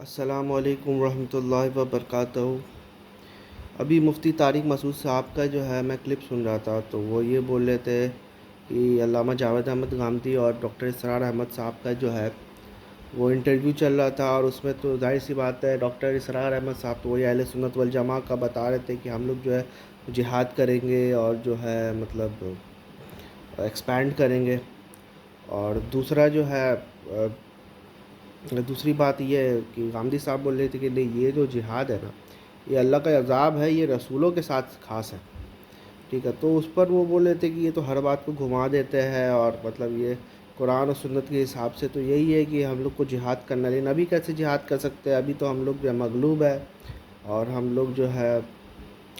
السلام علیکم ورحمۃ اللہ وبرکاتہ۔ ابھی مفتی طارق مسعود صاحب کا جو ہے میں کلپ سن رہا تھا، تو وہ یہ بول رہے تھے کہ علامہ جاوید احمد غامدی اور ڈاکٹر اسرار احمد صاحب کا جو ہے وہ انٹرویو چل رہا تھا، اور اس میں تو ظاہر سی بات ہے ڈاکٹر اسرار احمد صاحب تو وہی اہل سنت والجماع کا بتا رہے تھے کہ ہم لوگ جو ہے جہاد کریں گے اور جو ہے مطلب ایکسپینڈ کریں گے۔ اور دوسرا جو ہے دوسری بات یہ ہے کہ غامدی صاحب بول رہے تھے کہ نہیں، یہ جو جہاد ہے نا، یہ اللہ کا عذاب ہے، یہ رسولوں کے ساتھ خاص ہے، ٹھیک ہے۔ تو اس پر وہ بول رہے تھے کہ یہ تو ہر بات کو گھما دیتے ہیں، اور مطلب یہ قرآن و سنت کے حساب سے تو یہی ہے کہ ہم لوگ کو جہاد کرنا، لیکن ابھی کیسے جہاد کر سکتے ہیں؟ ابھی تو ہم لوگ جو ہے مغلوب ہے، اور ہم لوگ جو ہے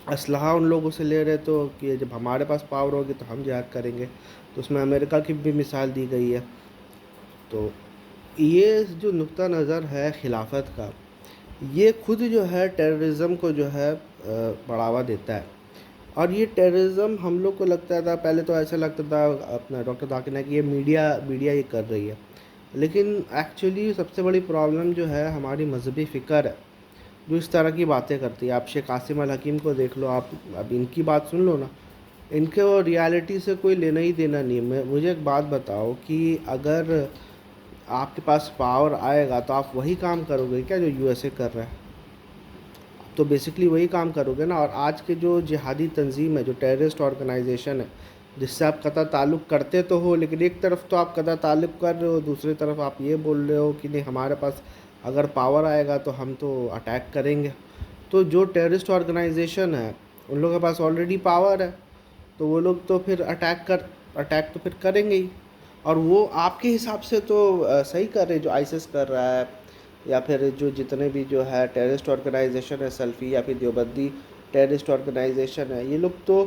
اسلحہ ان لوگوں سے لے رہے، تو کہ جب ہمارے پاس پاور ہوگی تو ہم جہاد کریں گے۔ تو اس میں امریکہ کی بھی مثال دی گئی ہے۔ تو یہ جو نقطہ نظر ہے خلافت کا، یہ خود جو ہے ٹیررزم کو جو ہے بڑھاوا دیتا ہے۔ اور یہ ٹیررزم ہم لوگ کو لگتا تھا، پہلے تو ایسا لگتا تھا اپنا ڈاکٹر ذاکر نائک کہ یہ میڈیا یہ کر رہی ہے، لیکن ایکچولی سب سے بڑی پرابلم جو ہے ہماری مذہبی فکر ہے، جو اس طرح کی باتیں کرتی ہے۔ آپ شیخ عاصم الحکیم کو دیکھ لو، آپ اب ان کی بات سن لو نا، ان کے ریالٹی سے کوئی لینا ہی دینا نہیں ہے۔ مجھے ایک بات بتاؤ کہ اگر آپ کے پاس پاور آئے گا تو آپ وہی کام کرو گے کیا جو یو ایس اے کر رہا ہے؟ تو بیسکلی وہی کام کرو گے نا۔ اور آج کے جو جہادی تنظیم ہے، جو ٹیررسٹ آرگنائزیشن ہے، جس سے آپ قطع تعلق کرتے تو ہو، لیکن ایک طرف تو آپ قطع تعلق کر رہے ہو، دوسری طرف آپ یہ بول رہے ہو کہ نہیں، ہمارے پاس اگر پاور آئے گا تو ہم تو اٹیک کریں گے۔ تو جو ٹیررسٹ آرگنائزیشن ہے، ان لوگوں کے پاس آلریڈی پاور ہے، تو وہ لوگ تو پھر اٹیک تو پھر کریں گے ہی۔ اور وہ آپ کے حساب سے تو صحیح کر رہے، جو آئیسس کر رہا ہے، یا پھر جو جتنے بھی جو ہے ٹیررسٹ آرگنائزیشن ہے، سلفی یا پھر دیوبندی ٹیررسٹ آرگنائزیشن ہے، یہ لوگ تو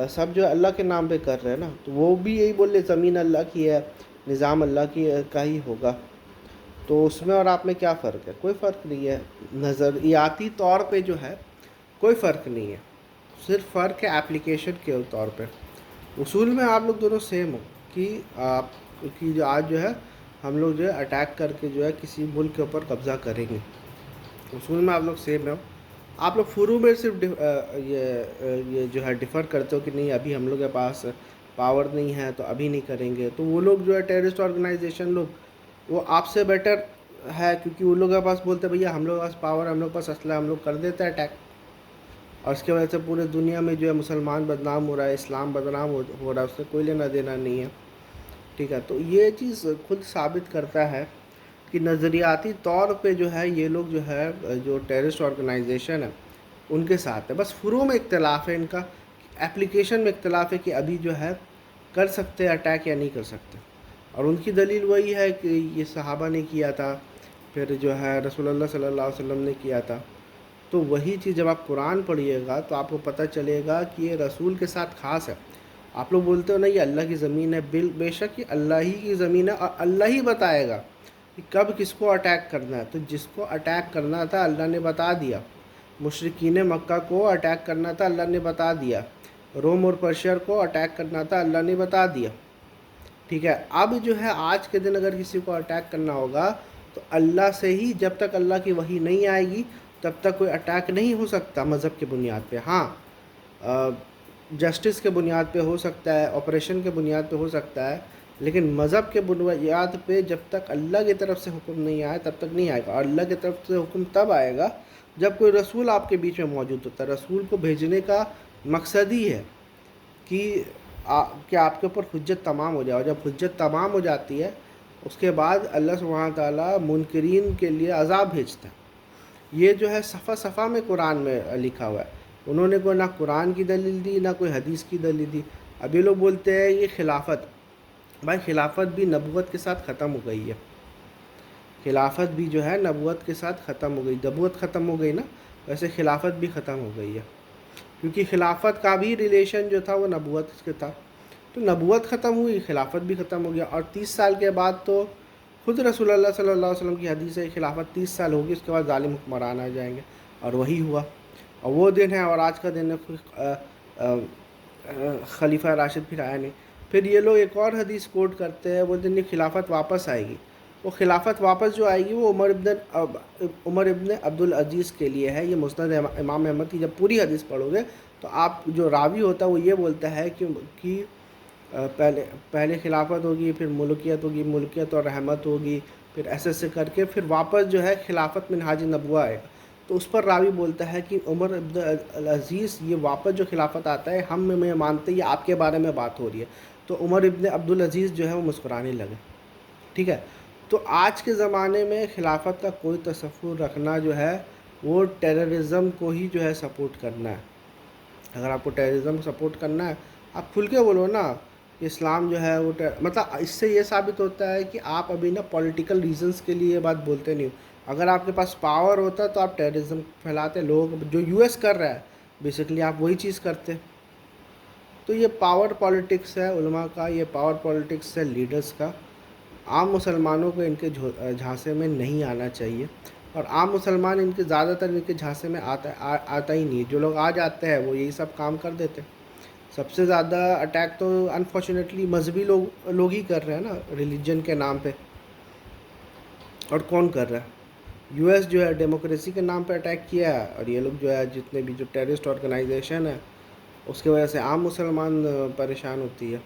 سب جو اللہ کے نام پہ کر رہے ہیں نا۔ تو وہ بھی یہی بول رہے زمین اللہ کی ہے، نظام اللہ کا ہی ہوگا۔ تو اس میں اور آپ میں کیا فرق ہے؟ کوئی فرق نہیں ہے، نظریاتی طور پہ جو ہے کوئی فرق نہیں ہے، صرف فرق ہے اپلیکیشن کے طور پہ۔ اصول میں آپ لوگ دونوں سیم ہو کہ آپ کی جو آج جو ہے ہم لوگ جو ہے اٹیک کر کے جو ہے کسی ملک کے اوپر قبضہ کریں گے، اصول میں آپ لوگ سیم ہو۔ آپ لوگ فروع میں صرف یہ جو ہے ڈفر کرتے ہو کہ نہیں، ابھی ہم لوگ کے پاس پاور نہیں ہے تو ابھی نہیں کریں گے۔ تو وہ لوگ جو ہے ٹیررسٹ آرگنائزیشن لوگ، وہ آپ سے بیٹر ہے، کیونکہ وہ لوگوں کے پاس بولتے ہیں بھیا ہم لوگ کے پاس پاور ہے، ہم لوگ کے پاس اسلحہ، ہم لوگ کر دیتے ہیں اٹیک، اور اس کی وجہ سے پورے دنیا میں جو ہے مسلمان بدنام ہو رہا ہے، اسلام بدنام ہو رہا ہے، اس سے کوئی لینا دینا نہیں ہے، ٹھیک ہے۔ تو یہ چیز خود ثابت کرتا ہے کہ نظریاتی طور پہ جو ہے یہ لوگ جو ہے جو ٹیررسٹ آرگنائزیشن ہے ان کے ساتھ ہے، بس فروع میں اختلاف ہے ان کا، اپلیکیشن میں اختلاف ہے کہ ابھی جو ہے کر سکتے اٹیک یا نہیں کر سکتے۔ اور ان کی دلیل وہی ہے کہ یہ صحابہ نے کیا تھا، پھر جو ہے رسول اللہ صلی اللہ علیہ وسلم نے کیا تھا۔ تو وہی چیز جب آپ قرآن پڑھیے گا تو آپ کو پتہ چلے گا کہ یہ رسول کے ساتھ خاص ہے۔ آپ لوگ بولتے ہو نا یہ اللہ کی زمین ہے، بے شک یہ اللہ ہی کی زمین ہے، اور اللہ ہی بتائے گا کہ کب کس کو اٹیک کرنا ہے۔ تو جس کو اٹیک کرنا تھا اللہ نے بتا دیا، مشرکین مکہ کو اٹیک کرنا تھا اللہ نے بتا دیا، روم اور پرشر کو اٹیک کرنا تھا اللہ نے بتا دیا، ٹھیک ہے۔ اب جو ہے آج کے دن اگر کسی کو اٹیک کرنا ہوگا تو اللہ سے ہی، جب تک اللہ کی وحی نہیں آئے گی تب تک کوئی اٹیک نہیں ہو سکتا مذہب کے بنیاد پہ۔ ہاں، جسٹس کے بنیاد پہ ہو سکتا ہے، آپریشن کے بنیاد پہ ہو سکتا ہے، لیکن مذہب کے بنیاد پہ جب تک اللہ کی طرف سے حکم نہیں آئے تب تک نہیں آئے گا۔ اور اللہ کی طرف سے حکم تب آئے گا جب کوئی رسول آپ کے بیچ میں موجود ہوتا ہے۔ رسول کو بھیجنے کا مقصد ہی ہے کہ آپ کے اوپر حجت تمام ہو جائے، اور جب حجت تمام ہو جاتی ہے اس کے بعد اللہ سبحانہ تعالیٰ منکرین کے لیے عذاب بھیجتا ہے۔ یہ جو ہے صفحہ صفحہ میں قرآن میں لکھا ہوا ہے۔ انہوں نے کوئی نہ قرآن کی دلیل دی نہ کوئی حدیث کی دلیل دی۔ ابھی لوگ بولتے ہیں یہ خلافت، بھائی خلافت بھی نبوت کے ساتھ ختم ہو گئی ہے، خلافت بھی جو ہے نبوت کے ساتھ ختم ہو گئی، نبوت ختم ہو گئی نا، ویسے خلافت بھی ختم ہو گئی ہے، کیونکہ خلافت کا بھی ریلیشن جو تھا وہ نبوت کے تھا۔ تو نبوت ختم ہوئی، خلافت بھی ختم ہو گیا، اور 30 سال کے بعد تو خود رسول اللہ صلی اللہ علیہ وسلم کی حدیث ہے، خلافت 30 سال ہوگی، اس کے بعد ظالم حکمران آ جائیں گے، اور وہی ہوا۔ اور وہ دن ہے، اور آج کا دن ہے، خلیفہ راشد پھر آیا نہیں۔ پھر یہ لوگ ایک اور حدیث کوٹ کرتے ہیں، وہ دن خلافت واپس آئے گی، وہ خلافت واپس جو آئے گی وہ عمر ابن عبدالعزیز کے لیے ہے. یہ مسند امام احمد کی جب پوری حدیث پڑھو گے تو آپ جو راوی ہوتا ہے وہ یہ بولتا ہے کہ پہلے خلافت ہوگی، پھر ملکیت ہوگی، ملکیت اور رحمت ہوگی، پھر ایسے کر کے پھر واپس جو ہے خلافت منہاج نبوہ آئے. تو اس پر راوی بولتا ہے کہ عمر ابن العزیز یہ واپس جو خلافت آتا ہے ہم میں مانتے یہ آپ کے بارے میں بات ہو رہی ہے. تو عمر ابن عبدالعزیز جو ہے وہ مسکرانے لگے. ٹھیک ہے. تو آج کے زمانے میں خلافت کا کوئی تصور رکھنا جو ہے وہ ٹیررزم کو ہی جو ہے سپورٹ کرنا ہے. اگر آپ کو ٹیررزم سپورٹ کرنا ہے آپ کھل کے بولو نا کہ اسلام جو ہے وہ مطلب اس سے یہ ثابت ہوتا ہے کہ آپ ابھی نا پولیٹیکل ریزنز کے لیے یہ بات بولتے نہیں ہو. اگر آپ کے پاس پاور ہوتا تو آپ ٹیررزم پھیلاتے. لوگ جو یو ایس کر رہا ہے بیسکلی آپ وہی چیز کرتے. تو یہ پاور پالیٹکس ہے علماء کا، یہ پاور پالیٹکس ہے لیڈرز کا. عام مسلمانوں کو ان کے جھانسے میں نہیں آنا چاہیے، اور عام مسلمان ان کے زیادہ تر ان کے جھانسے میں آتا ہی نہیں. جو لوگ آ جاتے ہیں وہ یہی سب کام کر دیتے. سب سے زیادہ اٹیک تو انفارچونیٹلی مذہبی لوگ ہی کر رہے ہیں نا ریلیجن کے نام پہ. اور کون کر رہا ہے؟ یو ایس جو ہے ڈیموکریسی کے نام پہ اٹیک کیا ہے، اور یہ لوگ جو ہے جتنے بھی جو ٹیررسٹ آرگنائزیشن ہے اس کی وجہ سے عام مسلمان پریشان ہوتی ہے.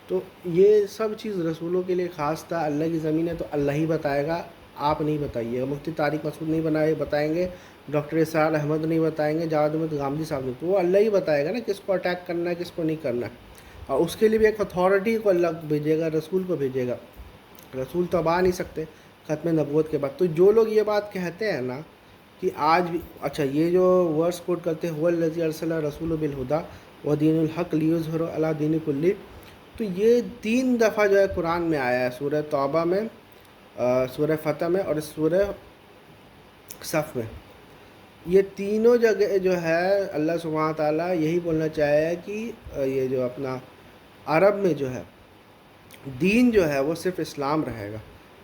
تو یہ سب چیز رسولوں کے لیے خاص تھا. اللہ کی زمین ہے تو اللہ ہی بتائے گا، آپ نہیں بتائیے گا. مفتی طارق مسعود نہیں بتائیں گے، ڈاکٹر اسرار احمد نہیں بتائیں گے، جاوید احمد غامدی صاحب نہیں. تو وہ اللہ ہی بتائے گا نا کس کو اٹیک کرنا ہے کس کو نہیں کرنا ہے. اور اس کے لیے بھی ایک اتھارٹی کو اللہ بھیجے گا، رسول کو بھیجے گا. رسول تو اب آ نہیں سکتے ختم نبوت کے بعد. تو جو لوگ یہ بات کہتے ہیں نا کہ آج بھی اچھا یہ جو ورس کوٹ کرتے ہیں هو الذی ارسل رسول بالہدی ودین الحق لیظہرہ علی دین کلہ، تو یہ 3 دفعہ جو ہے قرآن میں آیا ہے، سورہ توبہ میں، سورہ فتح میں اور سورہ صف میں. یہ تینوں جگہ جو ہے اللہ سبحانہ تعالیٰ یہی بولنا چاہے ہے کہ یہ جو اپنا عرب میں جو ہے دین جو ہے وہ صرف اسلام رہے گا.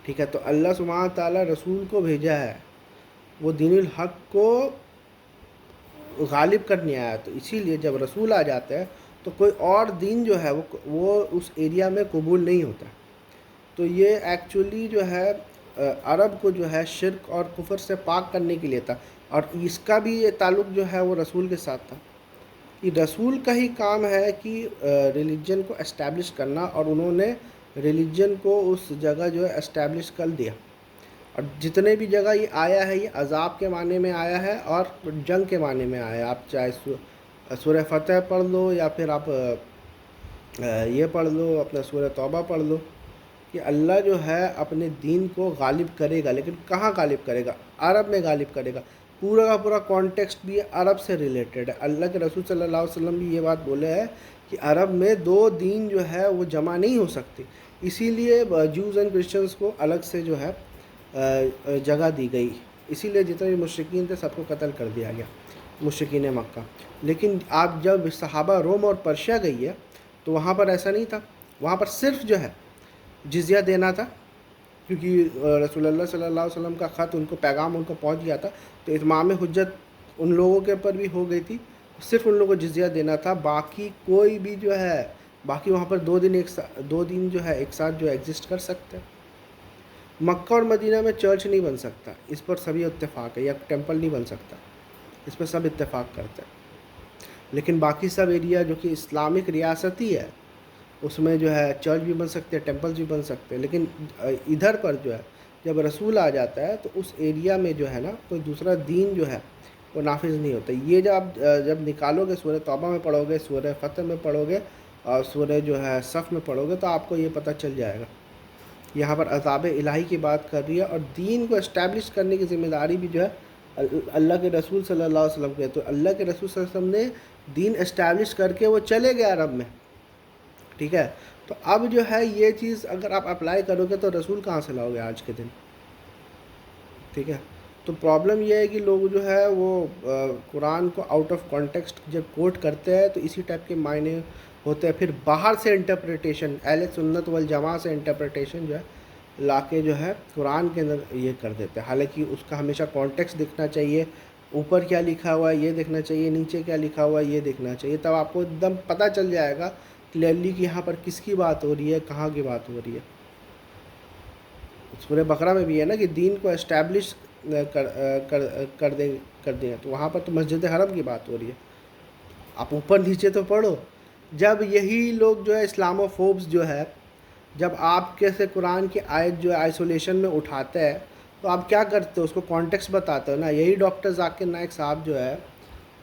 ٹھیک ہے. تو اللہ سبحانہ تعالیٰ رسول کو بھیجا ہے، وہ دین الحق کو غالب کرنے آیا. تو اسی لیے جب رسول آ جاتا ہے تو کوئی اور دین جو ہے وہ اس ایریا میں قبول نہیں ہوتا. تو یہ ایکچولی جو ہے عرب کو جو ہے شرک اور کفر سے پاک کرنے کے لیے تھا. اور اس کا بھی یہ تعلق جو ہے وہ رسول کے ساتھ تھا کہ رسول کا ہی کام ہے کہ ریلیجن کو اسٹیبلش کرنا، اور انہوں نے ریلیجن کو اس جگہ جو ہے اسٹیبلش کر دیا. اور جتنے بھی جگہ یہ آیا ہے یہ عذاب کے معنی میں آیا ہے اور جنگ کے معنی میں آیا ہے. آپ چاہے سورہ فتح پڑھ لو یا پھر آپ یہ پڑھ لو اپنا سورہ توبہ پڑھ لو کہ اللہ جو ہے اپنے دین کو غالب کرے گا. لیکن کہاں غالب کرے گا؟ عرب میں غالب کرے گا. پورا کا پورا کانٹیکسٹ بھی عرب سے ریلیٹڈ ہے. اللہ کے رسول صلی اللہ علیہ وسلم بھی یہ بات بولے ہے کہ عرب میں 2 دین جو ہے وہ جمع نہیں ہو سکتے. اسی لیے جوز اینڈ کرسچنس کو الگ سے جو ہے جگہ دی گئی. اسی لیے جتنے بھی مشرکین تھے سب کو قتل کر دیا گیا، مشرکین مکہ. لیکن آپ جب صحابہ روم اور پرشیا گئی ہے تو وہاں پر ایسا نہیں تھا. وہاں پر صرف جو ہے جزیہ دینا تھا، کیونکہ رسول اللہ صلی اللہ علیہ وسلم کا خط ان کو پیغام ان کو پہنچ گیا تھا. تو اتمام حجت ان لوگوں کے اوپر بھی ہو گئی تھی. صرف ان لوگوں کو جزیہ دینا تھا. باقی کوئی بھی جو ہے باقی وہاں پر 2 دن جو ہے ایک ساتھ جو ایگزسٹ کر سکتے ہیں. مکہ اور مدینہ میں چرچ نہیں بن سکتا، اس پر سبھی اتفاق ہے. یا ٹیمپل نہیں بن سکتا، اس پر سب اتفاق کرتے ہیں. لیکن باقی سب ایریا جو کہ اسلامک ریاست ہی ہے اس میں جو ہے چرچ بھی بن سکتے ہیں، ٹیمپلز بھی بن سکتے ہیں. لیکن ادھر پر جو ہے جب رسول آ جاتا ہے تو اس ایریا میں جو ہے نا کوئی دوسرا دین جو ہے وہ نافذ نہیں ہوتا. یہ جب نکالو گے سورہ توبہ میں پڑھو گے، سورہ فتح میں پڑھو گے اور سورہ جو ہے صف میں پڑھو گے تو آپ کو یہ پتہ چل جائے گا. یہاں پر عذاب الہی کی بات کر رہی ہے اور دین کو اسٹیبلش کرنے کی ذمہ داری بھی جو ہے اللہ کے رسول صلی اللہ علیہ وسلم کے. تو اللہ کے رسول صلی اللہ علیہ وسلم نے دین اسٹیبلش کر کے وہ چلے گئے عرب میں. ٹھیک ہے. تو اب جو ہے یہ چیز اگر آپ اپلائی کرو گے تو رسول کہاں سے لاؤ گے آج کے دن؟ ٹھیک ہے. تو پرابلم یہ ہے کہ لوگ جو ہے وہ قرآن کو آؤٹ آف کانٹیکسٹ جب کوٹ کرتے ہیں تو اسی ٹائپ کے معنی ہوتے ہیں. پھر باہر سے انٹرپریٹیشن، اہل سنت والجماعت سے انٹرپریٹیشن جو ہے لا کے جو ہے قرآن کے اندر یہ کر دیتے ہیں. حالانکہ اس کا ہمیشہ کانٹیکسٹ دکھنا چاہیے. اوپر کیا لکھا ہوا ہے یہ دیکھنا چاہیے، نیچے کیا لکھا ہوا ہے یہ دیکھنا چاہیے. تب آپ کو ایک دم پتہ چل جائے گا کلیئرلی کہ یہاں پر کس کی بات ہو رہی ہے، کہاں کی بات ہو رہی ہے. سورہ بقرہ میں بھی ہے نا کہ دین کو اسٹیبلش کر کر دیں تو وہاں پر تو مسجد حرم کی بات ہو رہی ہے. آپ اوپر نیچے تو پڑھو. جب یہی لوگ جو ہے اسلامو فوبس جو ہے جب آپ کے سے قرآن کی آیت جو ہے آئسولیشن میں اٹھاتا ہے تو آپ کیا کرتے ہو؟ اس کو کانٹیکسٹ بتاتے ہو نا. یہی ڈاکٹر ذاکر نائک صاحب جو ہے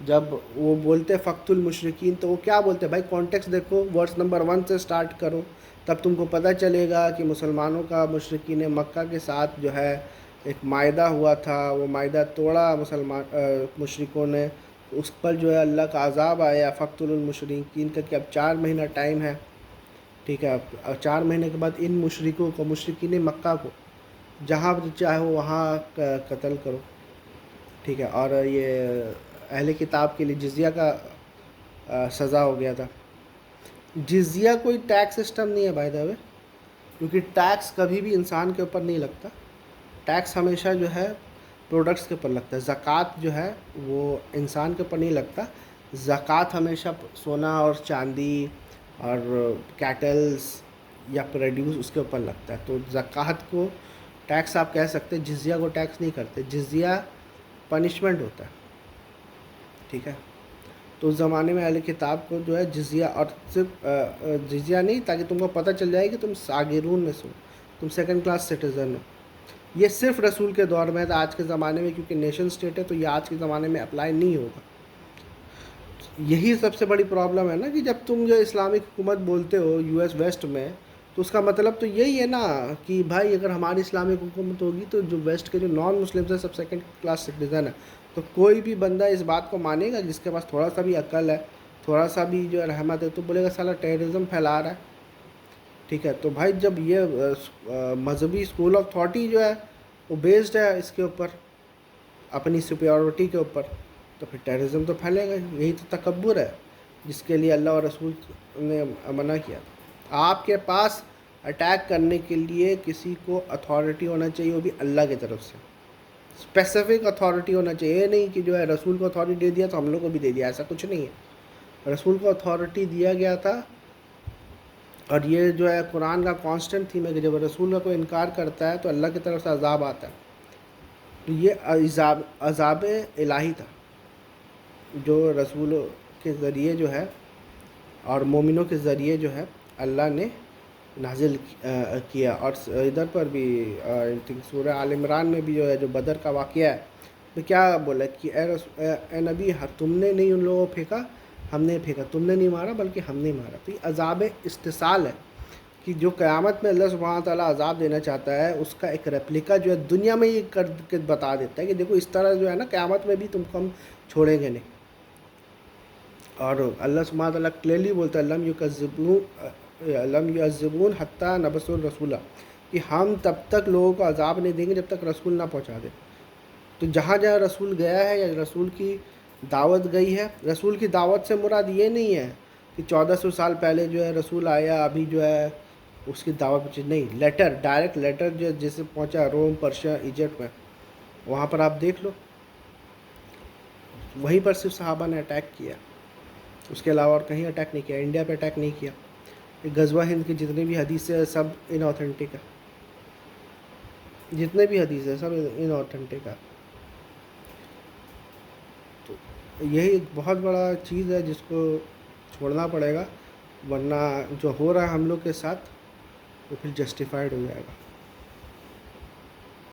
جب وہ بولتے فقت المشرکین تو وہ کیا بولتے ہیں؟ بھائی کانٹیکسٹ دیکھو، ورس نمبر 1 سے سٹارٹ کرو، تب تم کو پتہ چلے گا کہ مسلمانوں کا مشرکین مکہ کے ساتھ جو ہے ایک معاہدہ ہوا تھا، وہ معاہدہ توڑا مشرکوں نے. اس پر جو ہے اللہ کا عذاب آیا فقت المشرکین کا کہ اب 4 مہینہ ٹائم ہے. ٹھیک ہے، اب 4 مہینے کے بعد ان مشرکوں کو، مشرکین مکہ کو جہاں چاہو وہاں قتل کرو. ٹھیک ہے، اور یہ اہل کتاب کے لیے جزیہ کا سزا ہو گیا تھا. جزیہ کوئی ٹیکس سسٹم نہیں ہے بائی دا وے، کیونکہ ٹیکس کبھی بھی انسان کے اوپر نہیں لگتا. ٹیکس ہمیشہ جو ہے پروڈکٹس کے اوپر لگتا ہے. زکوٰۃ جو ہے وہ انسان کے اوپر نہیں لگتا. زکوٰۃ ہمیشہ سونا اور چاندی اور کیٹلز یا پروڈیوس اس کے اوپر لگتا ہے. تو زکوٰۃ کو ٹیکس آپ کہہ سکتے، جزیہ کو ٹیکس نہیں کرتے. جزیہ پنشمنٹ ہوتا ہے. ٹھیک ہے، تو اس زمانے میں اہل کتاب کو جو ہے جزیہ، اور صرف جزیہ نہیں، تاکہ تم کو پتہ چل جائے کہ تم ساگرون میں سو، تم سیکنڈ کلاس سٹیزن ہو. یہ صرف رسول کے دور میں تھا. آج کے زمانے میں کیونکہ نیشن سٹیٹ ہے تو یہ آج کے زمانے میں اپلائی نہیں ہوگا. یہی سب سے بڑی پرابلم ہے نا کہ جب تم جو اسلامک حکومت بولتے ہو یو ایس ویسٹ میں، تو اس کا مطلب تو یہی ہے نا کہ بھائی اگر ہماری اسلامک حکومت ہوگی تو جو ویسٹ کے جو نان مسلمس ہیں سب سیکنڈ کلاس سٹیزن ہے. تو کوئی بھی بندہ اس بات کو مانے گا جس کے پاس تھوڑا سا بھی عقل ہے، تھوڑا سا بھی جو ہے رحمت ہے، تو بولے گا سالا ٹیررزم پھیلا رہا ہے. ٹھیک ہے، تو بھائی جب یہ مذہبی اسکول آف تھاٹی جو ہے وہ بیسڈ ہے اس کے اوپر، اپنی سپیورٹی کے اوپر، تو پھر ٹیررزم تو پھیلے گا. یہی تو تکبر ہے جس کے لیے اللہ اور رسول نے منع کیا. آپ کے پاس اٹیک کرنے کے لیے کسی کو اتھارٹی ہونا چاہیے، وہ بھی اللہ کی طرف سے. اسپیسیفک اتھارٹی ہونا چاہیے. یہ نہیں کہ جو ہے رسول کو اتھارٹی دے دیا تو ہم لوگ کو بھی دے دیا، ایسا کچھ نہیں ہے. رسول کو اتھارٹی دیا گیا تھا، اور یہ جو ہے قرآن کا کانسٹنٹ تھیم ہے کہ جب رسول کا کوئی انکار کرتا ہے تو اللہ کی طرف سے عذاب آتا ہے. تو یہ عذاب الہی تھا جو رسول کے ذریعے جو ہے اور مومنوں کے ذریعے جو ہے اللہ نے نازل کیا. اور ادھر پر بھی سورہ آل عمران میں بھی جو ہے جو بدر کا واقعہ ہے تو کیا بولا کہ اے نبی تم نے نہیں ان لوگوں کو پھینکا، ہم نے پھینکا. تم نے نہیں مارا بلکہ ہم نے مارا. تو یہ عذاب استحصال ہے کہ جو قیامت میں اللہ سبحانہ تعالیٰ عذاب دینا چاہتا ہے اس کا ایک ریپلیکا جو ہے دنیا میں یہ کر کے بتا دیتا ہے کہ دیکھو اس طرح جو ہے نا قیامت میں بھی تم کو ہم چھوڑیں گے نہیں. اور اللہ سبحانہ تعالیٰ کلیئرلی بولتا ہے لم یعذبون حتیٰ نبعث الرسول، کہ ہم تب تک لوگوں کو عذاب نہیں دیں گے جب تک رسول نہ پہنچا دے. تو جہاں جہاں رسول گیا ہے یا رسول کی دعوت گئی ہے، رسول کی دعوت سے مراد یہ نہیں ہے کہ 1400 سال پہلے جو ہے رسول آیا ابھی جو ہے اس کی دعوت نہیں. لیٹر، ڈائریکٹ لیٹر جو جسے پہنچا روم، پرشیا، ایجپٹ میں، وہاں پر آپ دیکھ لو، وہیں پر صرف صحابہ نے اٹیک کیا، اس کے علاوہ اور کہیں اٹیک نہیں کیا. انڈیا پہ اٹیک نہیں کیا. غزوہ ہند کی جتنی بھی حدیثیں ہیں سب ان آتھینٹک ہے، جتنے بھی حدیث ہیں سب ان آتھینٹک ہے. تو یہی ایک بہت بڑا چیز ہے جس کو چھوڑنا پڑے گا، ورنہ جو ہو رہا ہے ہم لوگ کے ساتھ وہ پھر جسٹیفائڈ ہو جائے گا.